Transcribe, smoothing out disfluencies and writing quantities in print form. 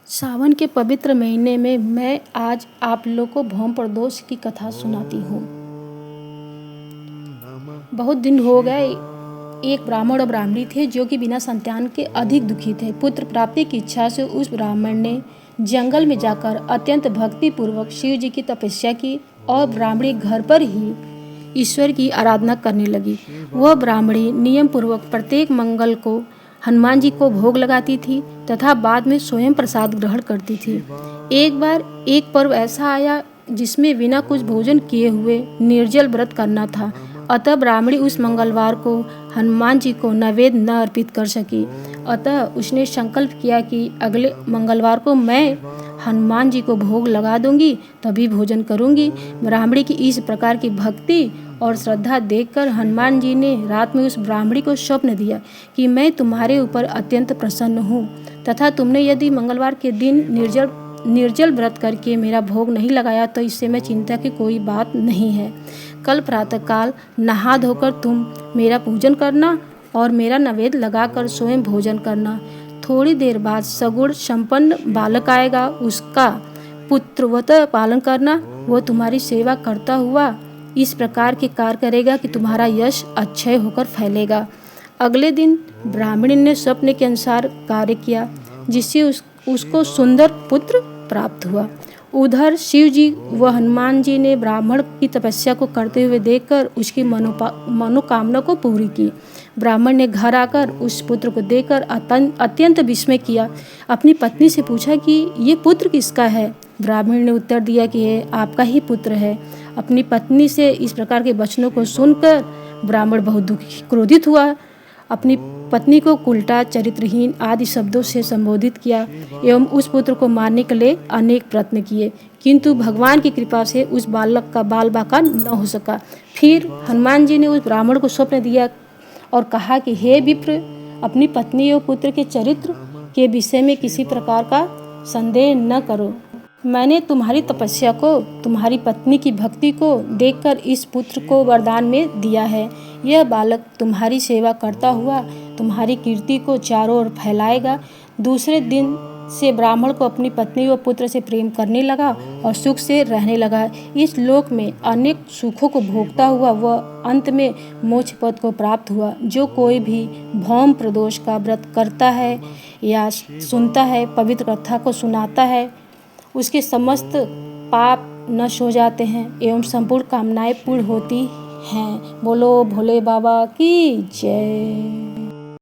सावन के पवित्र महीने में मैं आज आप लोग को भौम प्रदोष की कथा सुनाती हूँ। बहुत दिन हो गए, एक ब्राह्मण और ब्राह्मणी थे जो कि बिना संतान के अधिक दुखी थे। पुत्र प्राप्ति की इच्छा से उस ब्राह्मण ने जंगल में जाकर अत्यंत भक्ति पूर्वक शिव जी की तपस्या की और ब्राह्मणी घर पर ही ईश्वर की आराधना करने लगी। वह ब्राह्मणी नियम पूर्वक प्रत्येक मंगल को हनुमान जी को भोग लगाती थी तथा बाद में स्वयं प्रसाद ग्रहण करती थी। एक बार एक पर्व ऐसा आया जिसमें बिना कुछ भोजन किए हुए निर्जल व्रत करना था। अतः ब्राह्मणी उस मंगलवार को हनुमान जी को नैवेद्य न अर्पित कर सकी। अतः उसने संकल्प किया कि अगले मंगलवार को मैं हनुमान जी को भोग लगा दूंगी, तभी भोजन करूंगी। ब्राह्मणी की इस प्रकार की भक्ति और श्रद्धा देखकर हनुमान जी ने रात में उस ब्राह्मणी को स्वप्न दिया कि मैं तुम्हारे ऊपर अत्यंत प्रसन्न हूँ तथा तुमने यदि मंगलवार के दिन निर्जल व्रत करके मेरा भोग नहीं लगाया तो इससे मैं चिंता की कोई बात नहीं है। कल प्रातःकाल नहा धोकर तुम मेरा पूजन करना और मेरा नैवेद्य लगाकर स्वयं भोजन करना। थोड़ी देर बाद सगुण संपन्न बालक आएगा, उसका पुत्रवत पालन करना। वो तुम्हारी सेवा करता हुआ इस प्रकार के कार्य करेगा कि तुम्हारा यश अक्षय होकर फैलेगा। अगले दिन ब्राह्मणी ने स्वप्न के अनुसार कार्य किया जिससे उसको सुंदर पुत्र प्राप्त हुआ। उधर शिव जी व हनुमान जी ने ब्राह्मण की तपस्या को करते हुए देखकर उसकी मनोकामना को पूरी की। ब्राह्मण ने घर आकर उस पुत्र को देखकर अत्यंत विस्मय किया। अपनी पत्नी से पूछा कि ये पुत्र किसका है। ब्राह्मण ने उत्तर दिया कि यह आपका ही पुत्र है। अपनी पत्नी से इस प्रकार के वचनों को सुनकर ब्राह्मण बहुत दुखी क्रोधित हुआ। अपनी पत्नी को उल्टा, चरित्रहीन आदि शब्दों से संबोधित किया एवं उस पुत्र को मारने के लिए अनेक प्रयत्न किए, किंतु भगवान की कृपा से उस बालक का बाल बाका न हो सका। फिर हनुमान जी ने उस ब्राह्मण को स्वप्न दिया और कहा कि हे विप्र, अपनी पत्नी और पुत्र के चरित्र के विषय में किसी प्रकार का संदेह न करो। मैंने तुम्हारी तपस्या को, तुम्हारी पत्नी की भक्ति को देखकर इस पुत्र को वरदान में दिया है। यह बालक तुम्हारी सेवा करता हुआ तुम्हारी कीर्ति को चारों ओर फैलाएगा। दूसरे दिन से ब्राह्मण को अपनी पत्नी व पुत्र से प्रेम करने लगा और सुख से रहने लगा। इस लोक में अनेक सुखों को भोगता हुआ वह अंत में मोक्ष पद को प्राप्त हुआ। जो कोई भी भौम प्रदोष का व्रत करता है या सुनता है, पवित्र कथा को सुनाता है, उसके समस्त पाप नष्ट हो जाते हैं एवं संपूर्ण कामनाएं पूर्ण होती हैं। बोलो भोले बाबा की जय।